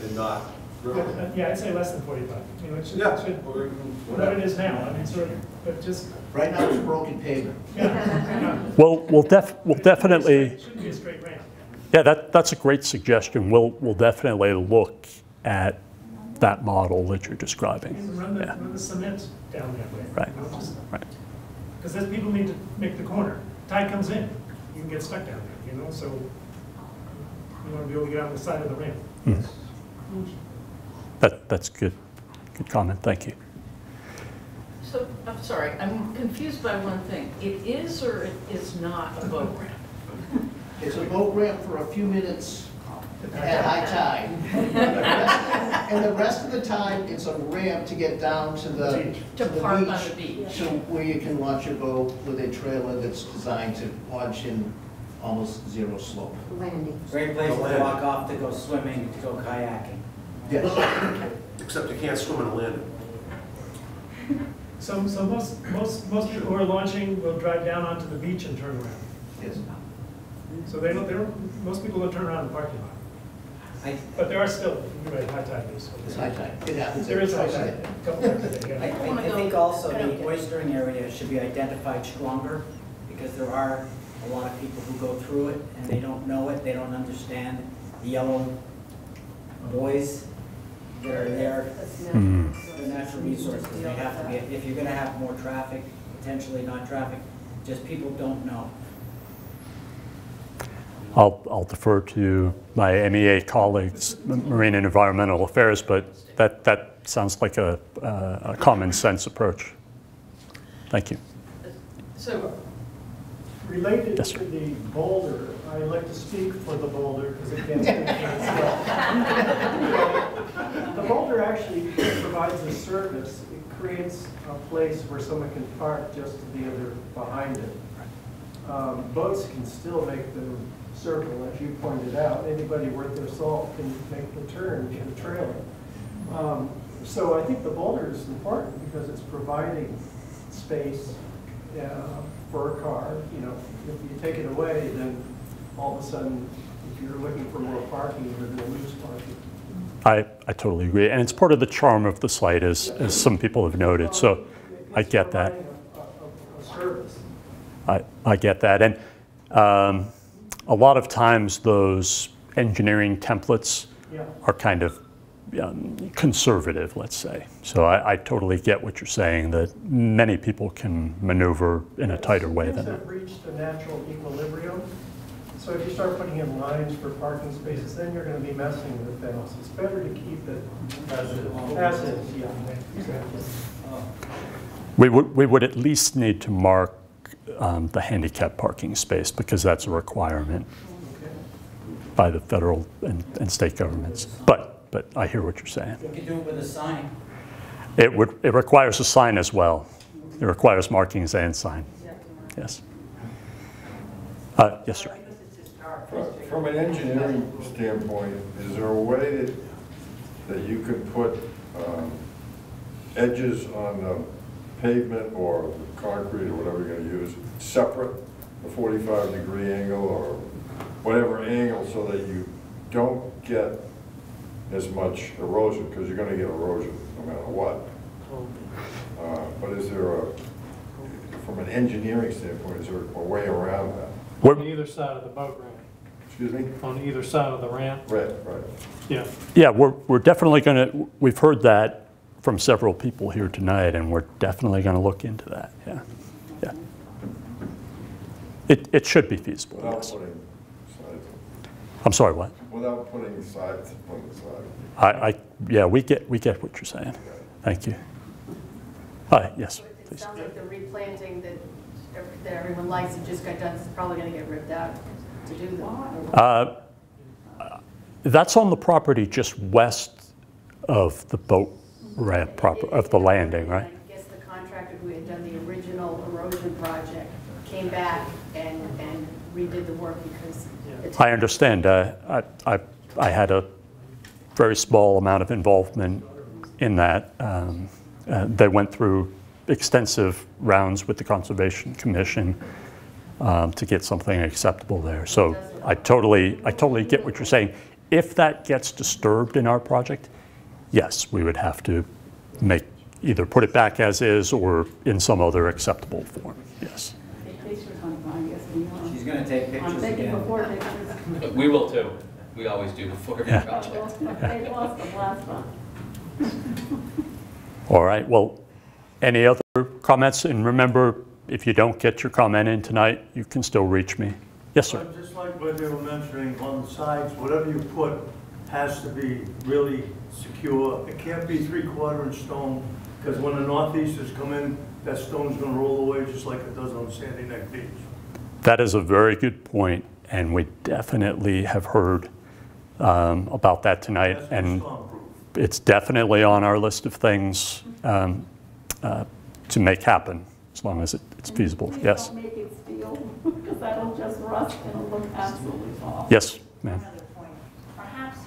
and not ruin it. Yeah, I'd say less than 45. You know, it should, Yeah. what it is now. I mean, sort of, but just. Right now, it's broken pavement. Yeah. Well, we'll definitely. It shouldn't be a straight ramp. Yeah, that's a great suggestion. We'll definitely look at that model that you're describing. Run the cement down that way. Right. You know, Right. because people need to make the corner. Tide comes in, you can get stuck down there, you know, so you want to be able to get on the side of the ramp. That's good. Good comment. Thank you. So, I'm sorry, I'm confused by one thing. It is or it is not a boat ramp? It's a boat ramp for a few minutes at high tide. And the rest of the time, it's a ramp to get down to the park on the beach. So where you can launch your boat with a trailer that's designed to launch in almost zero slope. Landing. Great place to walk off, to go swimming, to go kayaking. Yes. Except you can't swim in a landing. So most people who are launching will drive down onto the beach and turn around. Yes. So most people don't turn around in the parking lot. But there are still, you're right, high tide days. It's high tide. It happens. There is high twice a tide. day. A couple times a day, yeah. I think also the oystering area should be identified stronger, because there are a lot of people who go through it and they don't know it, they don't understand the yellow buoys that are there. The natural resources, they have to be, if you're gonna have more traffic, potentially non-traffic, just people don't know. I'll defer to my MEA colleagues, Marine and Environmental Affairs, but that sounds like a common sense approach. Thank you. So, Related Yes, to sir. the boulder, I like to speak for the boulder because it can't speak for itself. The boulder actually provides a service. It creates a place where someone can park just to the other behind it. Boats can still make the circle, as you pointed out. Anybody worth their salt can make the turn to the trailer. So I think the boulder is important because it's providing space for a car. You know, if you take it away, then all of a sudden, if you're looking for more parking, you're going to lose parking. I totally agree. And it's part of the charm of the site, as some people have noted. So I get that. A service. I get that. And a lot of times those engineering templates are kind of conservative, let's say. So I totally get what you're saying, that many people can maneuver in a tighter way than that. Things have reached a natural equilibrium. So if you start putting in lines for parking spaces, then you're going to be messing with things. It's better to keep it as is. As is, yeah. Exactly. We would at least need to mark the handicap parking space, because that's a requirement by the federal and state governments. But I hear what you're saying. You can do it with a sign. It requires a sign as well. It requires markings and sign. Yes. Yes, sir. From an engineering standpoint, is there a way that you could put edges on the pavement or concrete or whatever you're going to use separate, a 45-degree angle or whatever angle, so that you don't get as much erosion, because you're going to get erosion no matter what. But is there from an engineering standpoint, is there a way around that? On either side of the boat ramp. Excuse me? On either side of the ramp. Right. Yeah. Yeah, we're definitely going to, we've heard that from several people here tonight, and we're definitely going to look into that. Yeah. It should be feasible. Without Yes. putting sides. I'm sorry, what? Without putting sides on the side. Yeah, we get what you're saying. Thank you. Yes, It please. sounds like the replanting that everyone likes and just got done is probably going to get ripped out to do that. That's on the property just west of the boat ramp of the landing, right? I guess the contractor who had done the original erosion project came back and redid the work because I understand. I had a very small amount of involvement in that. They went through extensive rounds with the Conservation Commission to get something acceptable there. So I totally get what you're saying. If that gets disturbed in our project, yes, we would have to either put it back as is or in some other acceptable form. Yes. She's going to take pictures again. Before pictures. We will too. We always do before every project. They lost them last one. All right. Well, any other comments? And remember, if you don't get your comment in tonight, you can still reach me. Yes, sir. Just like what they were mentioning on the sides, whatever you put has to be really secure. It can't be 3/4-inch stone, because when the northeasters come in, that stone's going to roll away just like it does on Sandy Neck Beach. That is a very good point, and we definitely have heard about that tonight. And it's definitely on our list of things to make happen, as long as it's feasible. Yes. Don't make it steel, because that'll just rust and it'll look absolutely awful. Yes, ma'am. Another point. Perhaps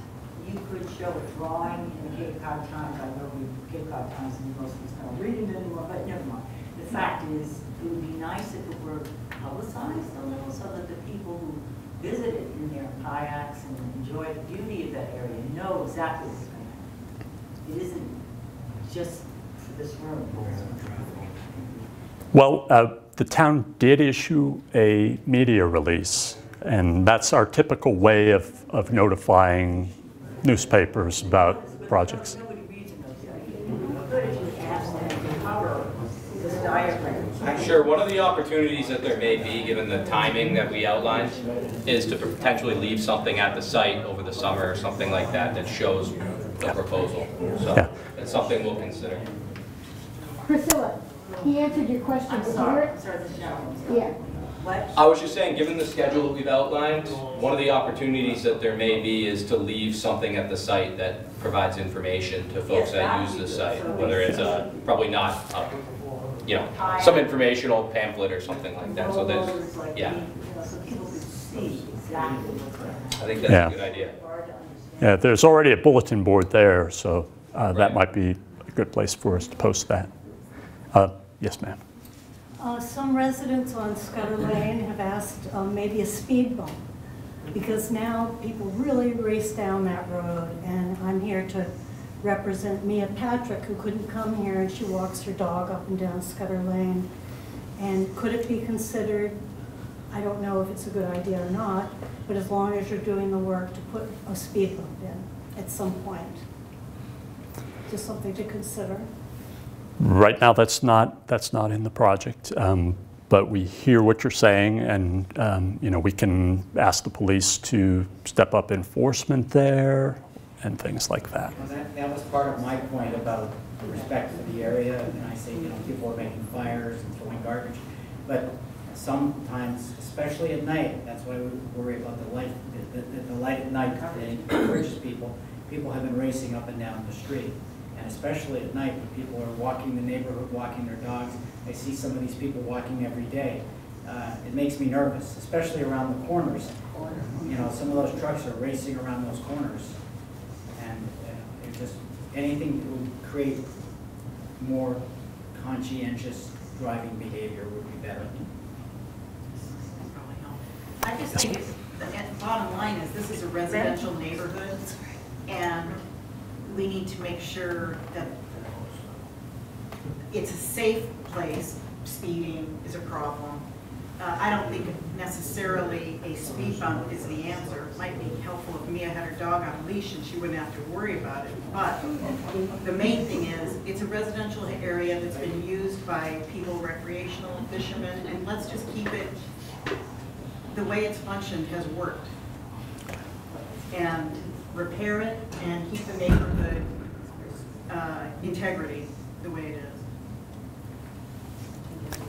you could show a drawing in the Cape Cod Times. I know Cape Cod Times and most of us don't read it anymore, but never mind. The fact is, it would be nice if it were publicized a little so that the people who visit it in their kayaks and enjoy the beauty of that area know exactly what's going to happen. It isn't just for this room. Well, The town did issue a media release, and that's our typical way of notifying newspapers about projects. Sure, one of the opportunities that there may be, given the timing that we outlined, is to potentially leave something at the site over the summer or something like that that shows the proposal. So it's something we'll consider. Priscilla, he answered your question. I'm sorry, Yeah. What? I was just saying, given the schedule that we've outlined, one of the opportunities that there may be is to leave something at the site that provides information to folks that use the site, whether it's probably not you know, some informational pamphlet or something like that. So there's, yeah. So people can see exactly what's going on. I think that's a good idea. Yeah, there's already a bulletin board there, so that might be a good place for us to post that. Yes, ma'am. Some residents on Scudder Lane have asked maybe a speed bump, because now people really race down that road, and I'm here to represent Mia Patrick, who couldn't come here, and she walks her dog up and down Scudder Lane. And could it be considered, I don't know if it's a good idea or not, but as long as you're doing the work, to put a speed bump in at some point? Just something to consider. Right now, that's not in the project, but we hear what you're saying, and you know, we can ask the police to step up enforcement there and things like that. Well, that was part of my point about the respect for the area, and I say, you know, people are making fires and throwing garbage, but sometimes, especially at night, that's why we worry about the light, the light at night encourages people. People have been racing up and down the street, and especially at night when people are walking the neighborhood, walking their dogs. I see some of these people walking every day. It makes me nervous, especially around the corners. You know, some of those trucks are racing around those corners. Just anything that would create more conscientious driving behavior would be better. I just think the bottom line is this is a residential neighborhood, and we need to make sure that it's a safe place. Speeding is a problem. I don't think necessarily a speed bump is the answer. It might be helpful if Mia had her dog on a leash and she wouldn't have to worry about it. But the main thing is, it's a residential area that's been used by people, recreational fishermen, and let's just keep it, the way it's functioned has worked. And repair it and keep the neighborhood integrity the way it is.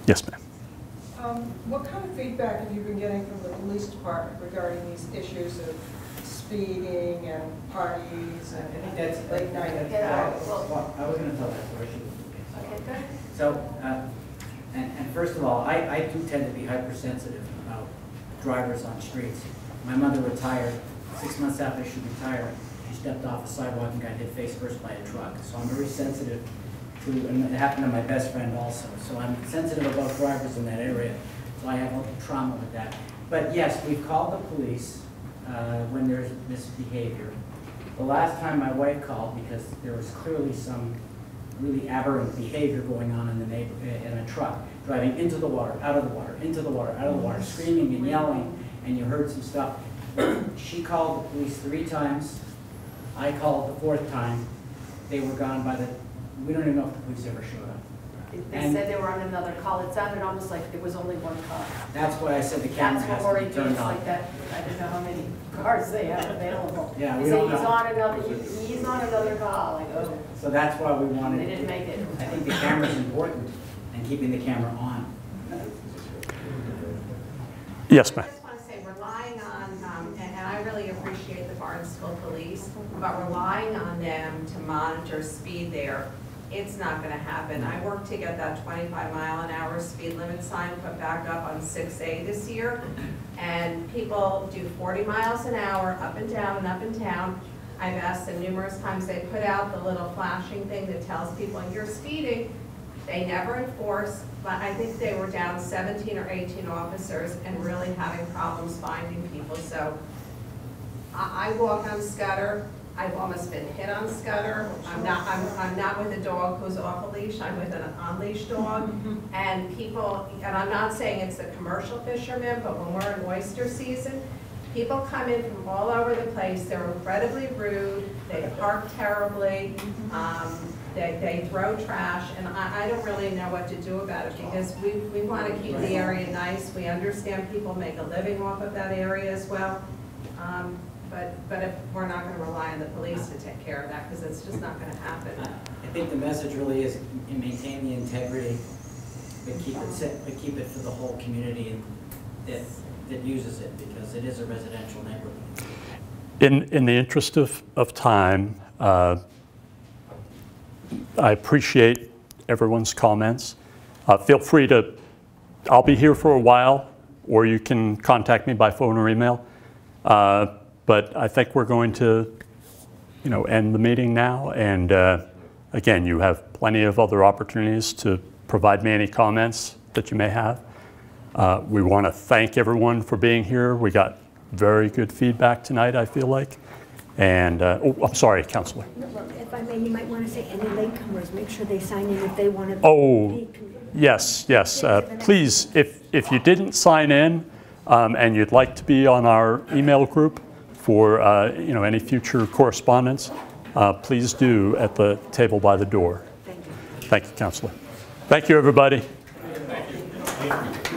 Yes, ma'am. What kind of feedback have you been getting from the police department regarding these issues of speeding and parties and late night? Well, I was going to tell that story. Okay, good. So, and first of all, I do tend to be hypersensitive about drivers on streets. My mother retired. 6 months after she retired, she stepped off a sidewalk and got hit face first by a truck. So I'm very sensitive to, and it happened to my best friend also. So I'm sensitive about drivers in that area. So I have a little trauma with that. But yes, we've called the police when there's misbehavior. The last time my wife called, because there was clearly some really aberrant behavior going on in the in a truck, driving into the water, out of the water, into the water, out of the water, screaming and yelling, and you heard some stuff. She called the police 3 times. I called the 4th time. They were gone by the, we don't even know if the police ever showed up. They said they were on another call. It sounded almost like it was only one car. That's why I said the camera has to be turned on. Like that. I don't know how many cars they have available. Yeah, we He's don't know. He's on another call. Like, oh. So that's why we wanted. They didn't make it. I think the camera is important, and keeping the camera on. Yes, ma'am. I just want to say, relying on, and I really appreciate the Barnstable police, but relying on them to monitor speed there, it's not going to happen. I worked to get that 25-mile-an-hour speed limit sign put back up on 6A this year, and people do 40 miles an hour up and down and up and down. I've asked them numerous times. They put out the little flashing thing that tells people you're speeding. They never enforce, but I think they were down 17 or 18 officers and really having problems finding people. So I walk on Scudder. I've almost been hit on Scudder. I'm not with a dog who's off a leash, I'm with an on-leash dog. And people, and I'm not saying it's the commercial fishermen, but when we're in oyster season, people come in from all over the place. They're incredibly rude, they park terribly, they throw trash, and I don't really know what to do about it because we want to keep the area nice. We understand people make a living off of that area as well. But if we're not going to rely on the police to take care of that, because it's just not going to happen. I think the message really is maintain the integrity, but keep it for the whole community that uses it, because it is a residential neighborhood. In the interest of time, I appreciate everyone's comments. Feel free to, I'll be here for a while, or you can contact me by phone or email. But I think we're going to, end the meeting now. And again, you have plenty of other opportunities to provide me any comments that you may have. We want to thank everyone for being here. We got very good feedback tonight, I feel like. And, I'm sorry, Councilor. If I may, you might want to say any latecomers, make sure they sign in if they want to. Oh, yes. Please, if you didn't sign in and you'd like to be on our email group for any future correspondence, please do at the table by the door. Thank you. Thank you, Councilor. Thank you, everybody. Thank you.